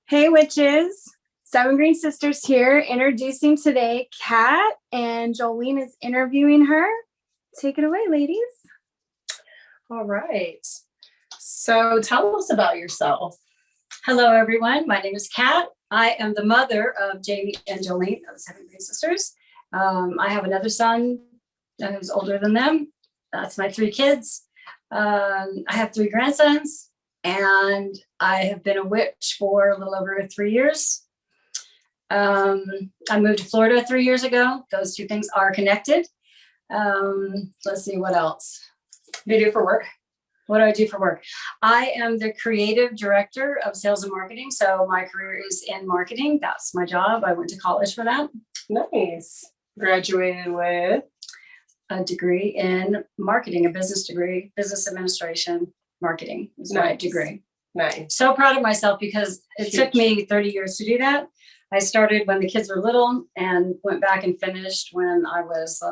Hey witches, Seven Green Sisters here, introducing today Kat, and Joline is interviewing her. Take it away, ladies. All right. So tell us about yourself. Hello, everyone. My name is Kat. I am the mother of Jayme and Joline of the Seven Green Sisters. I have another son who's older than them. That's my three kids. I have three grandsons, and I have been a witch for a little over 3 years. I moved to Florida 3 years ago. Those two things are connected. Let's see, what else? What do you do for work? What do I do for work? I am the creative director of sales and marketing. So my career is in marketing. That's my job. I went to college for that. Nice. Graduated with? A degree in marketing, a business degree, business administration, marketing is my degree. Nice. So proud of myself because it took me 30 years to do that. I started when the kids were little and went back and finished when I was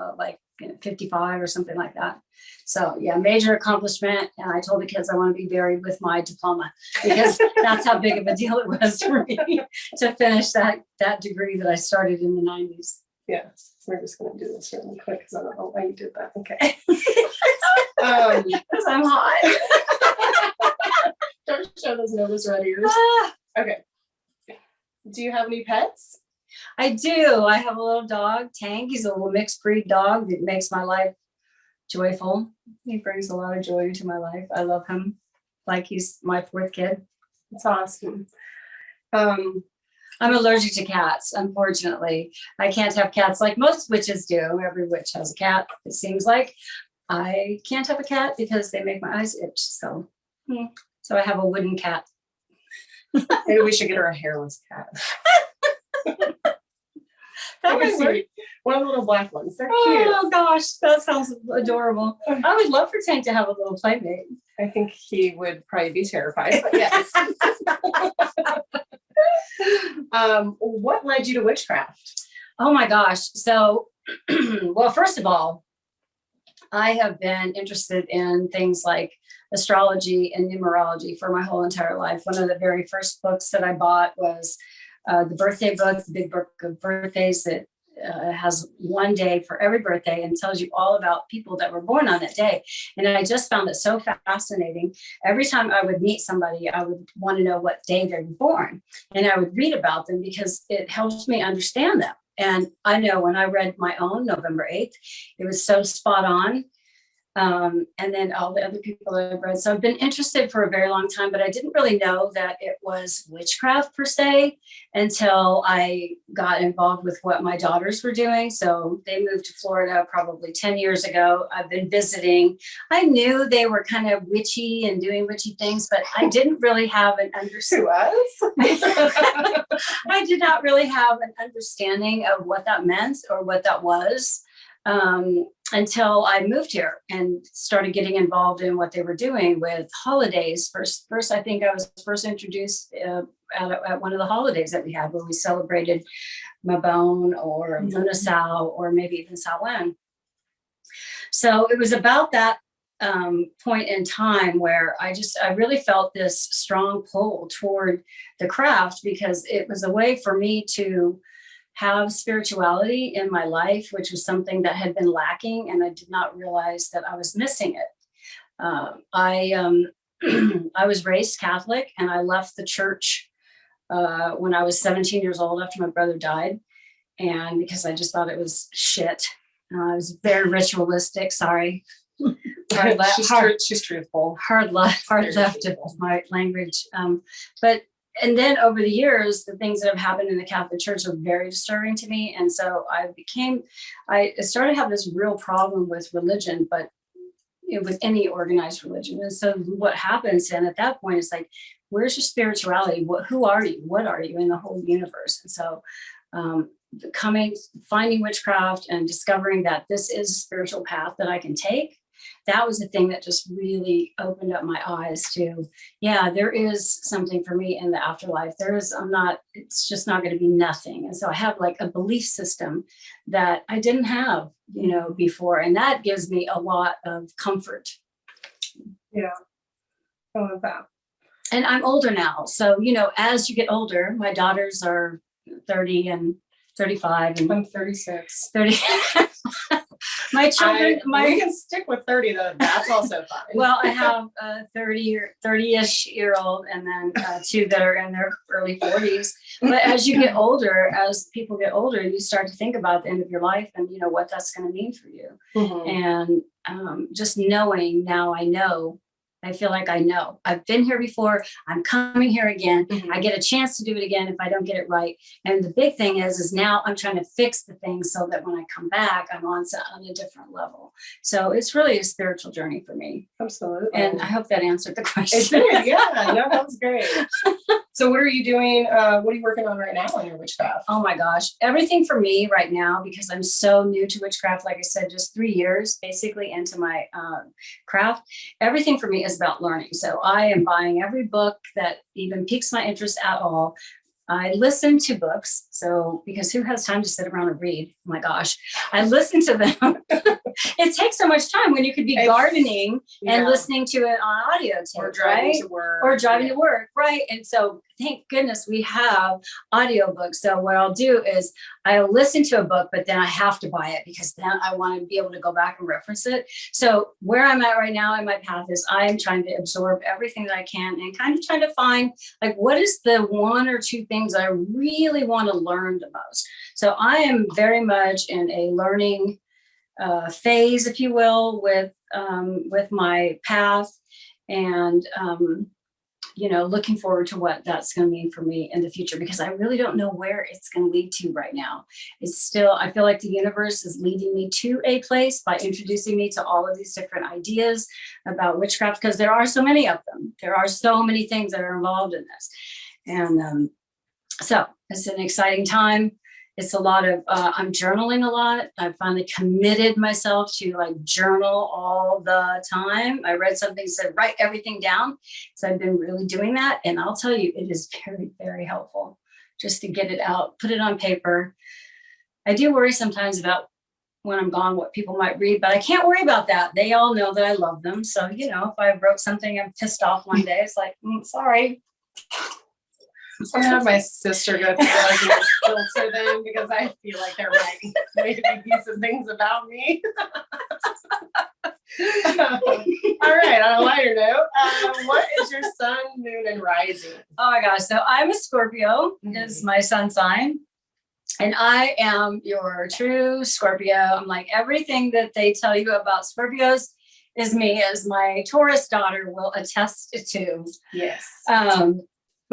55 or something like that. So yeah, major accomplishment. And I told the kids I want to be buried with my diploma because that's how big of a deal it was for me to finish that degree that I started in the 90s. Yes, we're just going to do this really quick because I don't know why you did that. Okay. Because I'm hot. Don't show those nose red ears. Okay. Do you have any pets? I do. I have a little dog, Tank. He's a little mixed breed dog that makes my life joyful. He brings a lot of joy to my life. I love him like he's my fourth kid. That's awesome. I'm allergic to cats, unfortunately. I can't have cats like most witches do. Every witch has a cat, it seems like. I can't have a cat because they make my eyes itch. So I have a wooden cat. Maybe we should get her a hairless cat. That was sweet. One of the little black ones. They're cute. Oh gosh, that sounds adorable. I would love for Tank to have a little playmate. I think he would probably be terrified, but yes. What led you to witchcraft? Oh my gosh. So, well, first of all, I have been interested in things like astrology and numerology for my whole entire life. One of the very first books that I bought was the birthday book, the big book of birthdays that has one day for every birthday and tells you all about people that were born on that day. And I just found it so fascinating. Every time I would meet somebody, I would want to know what day they were born. And I would read about them because it helps me understand them. And I know when I read my own November 8th, it was so spot on. And then all the other people that I've read. So I've been interested for a very long time, but I didn't really know that it was witchcraft per se until I got involved with what my daughters were doing. So they moved to Florida probably 10 years ago. I've been visiting. I knew they were kind of witchy and doing witchy things, but I didn't really have an understanding. I did not really have an understanding of what that meant or what that was. Until I moved here and started getting involved in what they were doing with holidays. First, I think I was first introduced at one of the holidays that we had where we celebrated Mabon or Lunasal or maybe even Samhain. So it was about that point in time where I really felt this strong pull toward the craft because it was a way for me to have spirituality in my life, which was something that had been lacking, and I did not realize that I was missing it. I was raised Catholic, and I left the church when I was 17 years old after my brother died, and because I just thought it was shit. I was very ritualistic. Sorry. She's truthful. Hard left of my language. And then over the years, the things that have happened in the Catholic Church are very disturbing to me. And so I started to have this real problem with religion, but with any organized religion. And so what happens then at that point is like, where's your spirituality? Who are you? What are you in the whole universe? And so finding witchcraft and discovering that this is a spiritual path that I can take, that was the thing that just really opened up my eyes to, yeah, there is something for me in the afterlife. It's just not going to be nothing. And so I have like a belief system that I didn't have, before. And that gives me a lot of comfort. Yeah. I love that. and I'm older now. So, as you get older, my daughters are 30 and 35 and I'm 36. 30. My children, we can stick with 30 though. That's also fine. Well, I have a 30-ish year old, and then two that are in their early 40s. But as you get older, as people get older, you start to think about the end of your life and what that's going to mean for you. Mm-hmm. And just knowing now, I feel like I know. I've been here before. I'm coming here again. Mm-hmm. I get a chance to do it again if I don't get it right. And the big thing is now I'm trying to fix the things so that when I come back, I'm on a different level. So it's really a spiritual journey for me. Absolutely. And I hope that answered the question. It did. Yeah, no, that was great. So what are you doing? What are you working on right now in your witchcraft? Oh my gosh. Everything for me right now, because I'm so new to witchcraft, like I said, just 3 years basically into my craft, everything for me is about learning. So I am buying every book that even piques my interest at all. I listen to books. So, because who has time to sit around and read? Oh my gosh. I listen to them. It takes so much time when you could be gardening and listening to it on audio tape, or driving right? to work. Or driving to work, right? And so thank goodness we have audiobooks. So what I'll do is I'll listen to a book, but then I have to buy it because then I want to be able to go back and reference it. So where I'm at right now in my path is I'm trying to absorb everything that I can and kind of trying to find like what is the one or two things I really want to learn the most. So I am very much in a learning phase, if you will, with my path, and looking forward to what that's going to mean for me in the future, because I really don't know where it's going to lead to right now. It's still, I feel like the universe is leading me to a place by introducing me to all of these different ideas about witchcraft, because there are so many of them. There are so many things that are involved in this. And so it's an exciting time. It's a lot of, I'm journaling a lot. I finally committed myself to like journal all the time. I read something that said, write everything down. So I've been really doing that. And I'll tell you, it is very, very helpful just to get it out, put it on paper. I do worry sometimes about when I'm gone, what people might read, but I can't worry about that. They all know that I love them. So, if I wrote something, I'm pissed off one day, it's like, sorry. I'm gonna have my sister go through those and filter them because I feel like there might be some things about me. All right, on a lighter note, what is your sun, moon, and rising? Oh my gosh, so I'm a Scorpio, is my sun sign. And I am your true Scorpio. I'm like everything that they tell you about Scorpios is me, as my Taurus daughter will attest to. Yes. And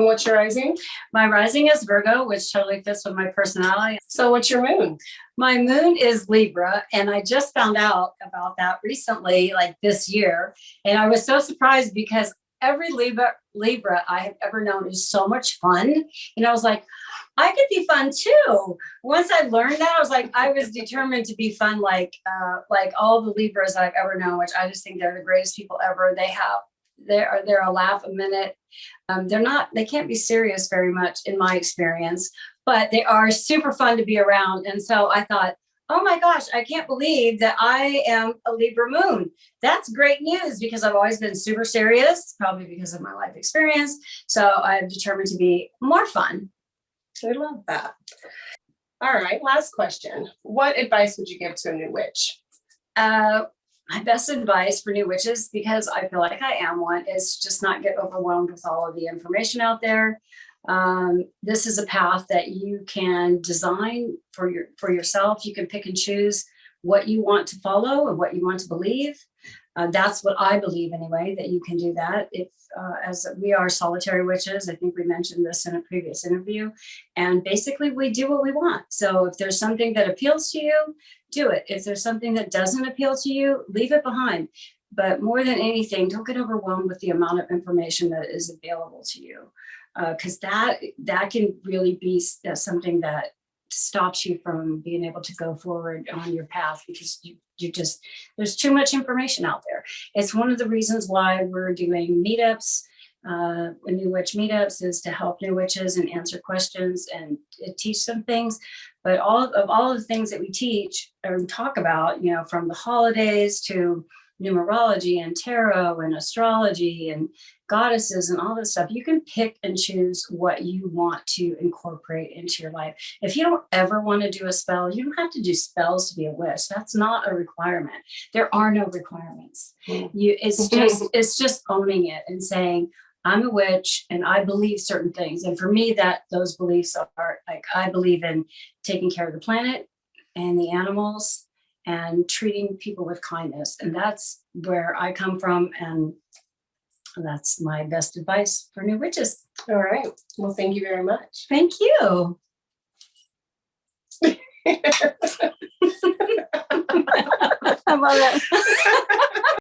what's your rising? My rising is Virgo, which totally fits with my personality. So what's your moon? My moon is Libra, and I just found out about that recently, like this year. And I was so surprised because every Libra I have ever known is so much fun. And I was like, I could be fun too. Once I learned that, I was like, I was determined to be fun like all the Libras I've ever known, which I just think they're the greatest people ever. They're a laugh a minute. They can't be serious very much in my experience, but they are super fun to be around. And so I thought, oh my gosh, I can't believe that I am a Libra moon. That's great news because I've always been super serious, probably because of my life experience. So I've determined to be more fun. I love that. All right, last question. What advice would you give to a new witch? My best advice for new witches, because I feel like I am one, is just not get overwhelmed with all of the information out there. This is a path that you can design for yourself. You can pick and choose what you want to follow and what you want to believe. That's what I believe anyway, that you can do that. As we are solitary witches, I think we mentioned this in a previous interview, and basically we do what we want. So if there's something that appeals to you, do it. If there's something that doesn't appeal to you, leave it behind. But more than anything, don't get overwhelmed with the amount of information that is available to you, because that can really be something that stops you from being able to go forward on your path, because there's too much information out there. It's one of the reasons why we're doing meetups, new witch meetups, is to help new witches and answer questions and teach them things. But all of the things that we teach or talk about, from the holidays to numerology and tarot and astrology and goddesses and all this stuff, you can pick and choose what you want to incorporate into your life. If you don't ever want to do a spell, you don't have to do spells to be a witch. That's not a requirement. There are no requirements. It's just owning it and saying, I'm a witch and I believe certain things. And for me, those beliefs are like, I believe in taking care of the planet and the animals and treating people with kindness. And that's where I come from. And that's my best advice for new witches. All right. Well, thank you very much. Thank you. I love it.